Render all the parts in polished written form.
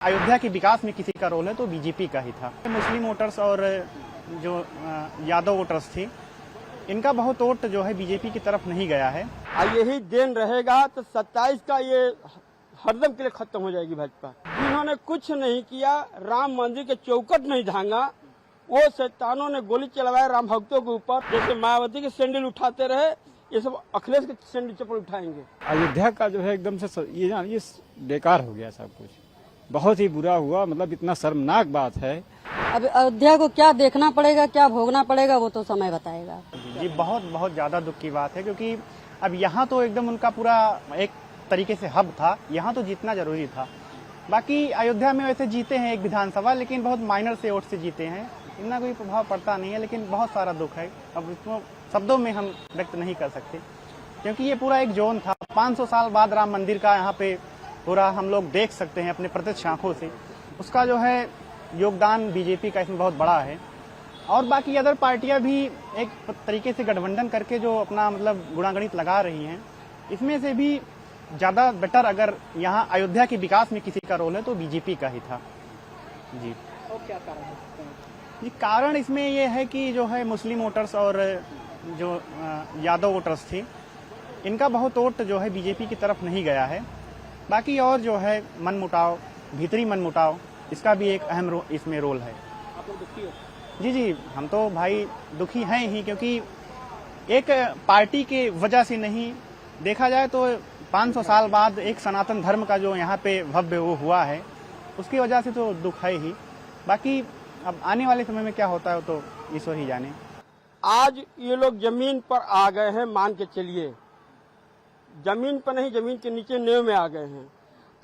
अयोध्या के विकास में किसी का रोल है तो बीजेपी का ही था। मुस्लिम वोटर्स और जो यादव वोटर्स थे, इनका बहुत वोट जो है बीजेपी की तरफ नहीं गया है। यही देन रहेगा तो 27 का ये हरदम के लिए खत्म हो जाएगी भाजपा। जिन्होंने कुछ नहीं किया, राम मंदिर के चौकट नहीं धांगा, वो शैतानों ने गोली चलवाया राम भक्तों के ऊपर। जैसे मायावती के सैंडल उठाते रहे, ये सब अखिलेश के सैंडल चप्पल उठाएंगे। अयोध्या का जो है एकदम से ये बेकार हो गया सब कुछ, बहुत ही बुरा हुआ। मतलब इतना शर्मनाक बात है। अब अयोध्या को क्या देखना पड़ेगा, क्या भोगना पड़ेगा, वो तो समय बताएगा। जी बहुत ज्यादा दुख की बात है, क्योंकि अब यहाँ तो एकदम उनका पूरा एक तरीके से हब था, यहाँ तो जीतना जरूरी था। बाकी अयोध्या में वैसे जीते हैं एक विधानसभा, लेकिन बहुत माइनर से वोट से जीते हैं, इतना कोई प्रभाव पड़ता नहीं है। लेकिन बहुत सारा दुख है, अब इसको शब्दों में हम व्यक्त नहीं कर सकते, क्योंकि ये पूरा एक जोन था। 500 साल बाद राम मंदिर का यहाँ पे पूरा हम लोग देख सकते हैं अपने प्रत्यक्ष आंखों से। उसका जो है योगदान बीजेपी का इसमें बहुत बड़ा है। और बाकी अदर पार्टियां भी एक तरीके से गठबंधन करके जो अपना मतलब गुणागणित लगा रही हैं, इसमें से भी ज्यादा बेटर अगर यहाँ अयोध्या के विकास में किसी का रोल है तो बीजेपी का ही था। जी। और क्या कारण है? जी, कारण इसमें ये है कि जो है मुस्लिम वोटर्स और जो यादव वोटर्स थे, इनका बहुत वोट जो है बीजेपी की तरफ नहीं गया है। बाकी और जो है मनमुटाव, भीतरी मनमुटाव, इसका भी एक अहम इसमें रोल है। आप लोग दुखी हो? जी, हम तो भाई दुखी हैं ही, क्योंकि एक पार्टी के वजह से नहीं, देखा जाए तो 500 साल बाद एक सनातन धर्म का जो यहाँ पे भव्य वो हुआ है, उसकी वजह से तो दुख है ही। बाकी अब आने वाले समय में क्या होता है तो ईश्वर ही जाने। आज ये लोग जमीन पर आ गए हैं, मान के चलिए, जमीन पर नहीं, जमीन के नीचे नेव में आ गए हैं।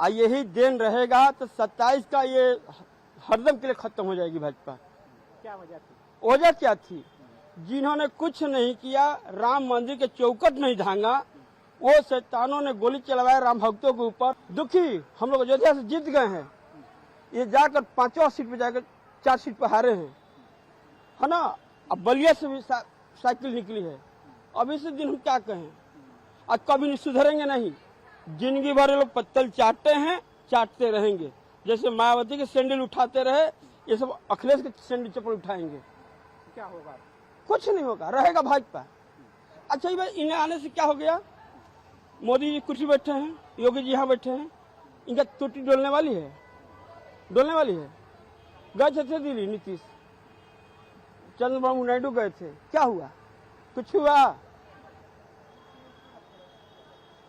यही देन रहेगा तो 27 का ये हरदम के लिए खत्म हो जाएगी भाजपा। क्या वजह थी? वजह क्या थी? जिन्होंने कुछ नहीं किया, राम मंदिर के चौकट नहीं धांगा, वो शैतानों ने गोली चलवाया राम भक्तों के ऊपर। दुखी हम लोग अयोध्या से जीत गए हैं, ये जाकर 5वां सीट पे जाकर 4 सीट पर हारे हैं, है ना। अब बलिया से भी साइकिल निकली है। अब इसी दिन हम क्या कहें, आज कभी नहीं सुधरेंगे नहीं। जिंदगी भर ये लोग पत्तल चाटते हैं, चाटते रहेंगे। जैसे मायावती के सैंडल उठाते रहे, ये सब अखिलेश के सैंडल चप्पल उठाएंगे। क्या होगा? कुछ नहीं होगा, रहेगा भाजपा। अच्छा भाई, इन्हें आने से क्या हो गया? मोदी जी कुर्सी बैठे हैं, योगी जी यहाँ बैठे हैं, इनका टूटी डोलने वाली है, डोलने वाली है। गए थे दिल्ली नीतीश, चंद्रबाबू नायडू गए थे, क्या हुआ? कुछ हुआ?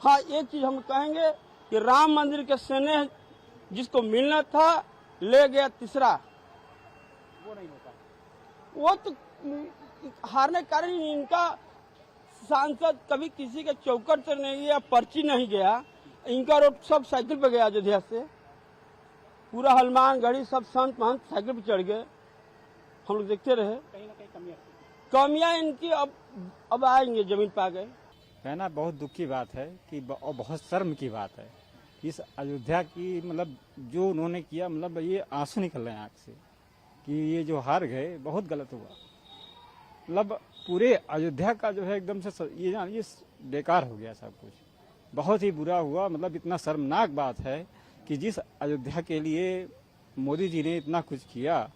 हाँ, एक चीज हम कहेंगे कि राम मंदिर के स्नेह जिसको मिलना था, ले गया तीसरा। वो नहीं होता। वो तो हारने के कारण ही इनका सांसद कभी किसी के चौकट से नहीं गया, पर्ची नहीं गया, इनका रोड सब साइकिल पे गया। अयोध्या से पूरा हनुमान गढ़ी सब संत महंत साइकिल पे चढ़ गए, हम लोग देखते रहे। कहीं ना कहीं कमियां इनकी अब आएंगे, जमीन पे आ गए। कहना बहुत दुख की बात है कि और बहुत शर्म की बात है इस अयोध्या की। मतलब जो उन्होंने किया, मतलब ये आंसू निकल रहे हैं आंख से कि ये जो हार गए बहुत गलत हुआ। मतलब पूरे अयोध्या का जो है एकदम से ये बेकार हो गया सब कुछ, बहुत ही बुरा हुआ। मतलब इतना शर्मनाक बात है कि जिस अयोध्या के लिए मोदी जी ने इतना कुछ किया,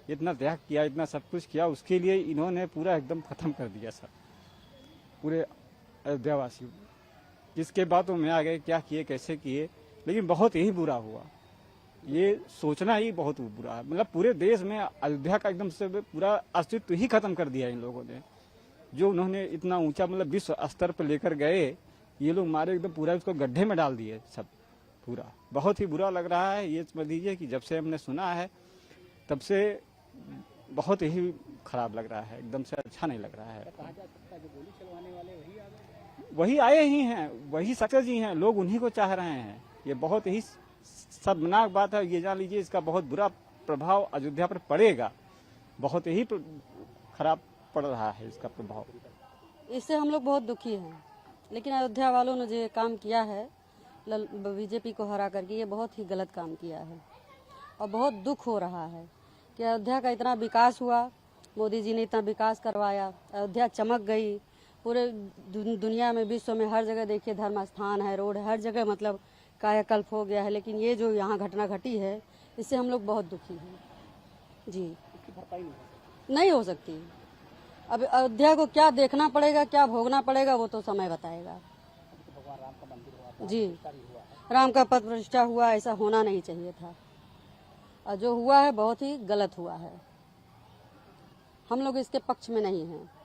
इतना त्याग किया, इतना सब कुछ किया, उसके लिए इन्होंने पूरा एकदम खत्म कर दिया सब पूरे अयोध्यावासियों। जिसके बातों में आ गए, क्या किए, कैसे किए, लेकिन बहुत ही बुरा हुआ। ये सोचना ही बहुत बुरा है। मतलब पूरे देश में अयोध्या का एकदम से पूरा अस्तित्व ही खत्म कर दिया इन लोगों ने। जो उन्होंने इतना ऊंचा मतलब विश्व स्तर पर लेकर गए, ये लोग मारे एकदम पूरा उसको गड्ढे में डाल दिए सब पूरा। बहुत ही बुरा लग रहा है। ये समझ लीजिए कि जब से हमने सुना है तब से बहुत ही खराब लग रहा है, एकदम से अच्छा नहीं लग रहा है। कहा जा सकता है जो गोली चलवाने वाले वही आ गए, वही आए ही हैं, वही सक्सेस ही हैं, लोग उन्हीं को चाह रहे हैं। ये बहुत ही शर्मनाक बात है। ये जान लीजिए इसका बहुत बुरा प्रभाव अयोध्या पर पड़ेगा, बहुत ही खराब पड़ रहा है इसका प्रभाव। इससे हम लोग बहुत दुखी हैं, लेकिन अयोध्या वालों ने जो काम किया है बीजेपी को हरा करके, ये बहुत ही गलत काम किया है। और बहुत दुख हो रहा है कि अयोध्या का इतना विकास हुआ, मोदी जी ने इतना विकास करवाया, अयोध्या चमक गई। पूरे दुनिया में, विश्व में हर जगह देखिए धर्म स्थान है, रोड है, हर जगह मतलब कायाकल्प हो गया है। लेकिन ये जो यहाँ घटना घटी है, इससे हम लोग बहुत दुखी हैं जी। इसकी भरपाई नहीं हो सकती। नहीं हो सकती। अब अयोध्या को क्या देखना पड़ेगा, क्या भोगना पड़ेगा, वो तो समय बताएगा अभी तो भगवान राम का मंदिर हुआ था, जी। प्रतिष्ठा भी हुआ है। राम का पद प्रतिष्ठा हुआ, ऐसा होना नहीं चाहिए था और जो हुआ है बहुत ही गलत हुआ है। हम लोग इसके पक्ष में नहीं हैं।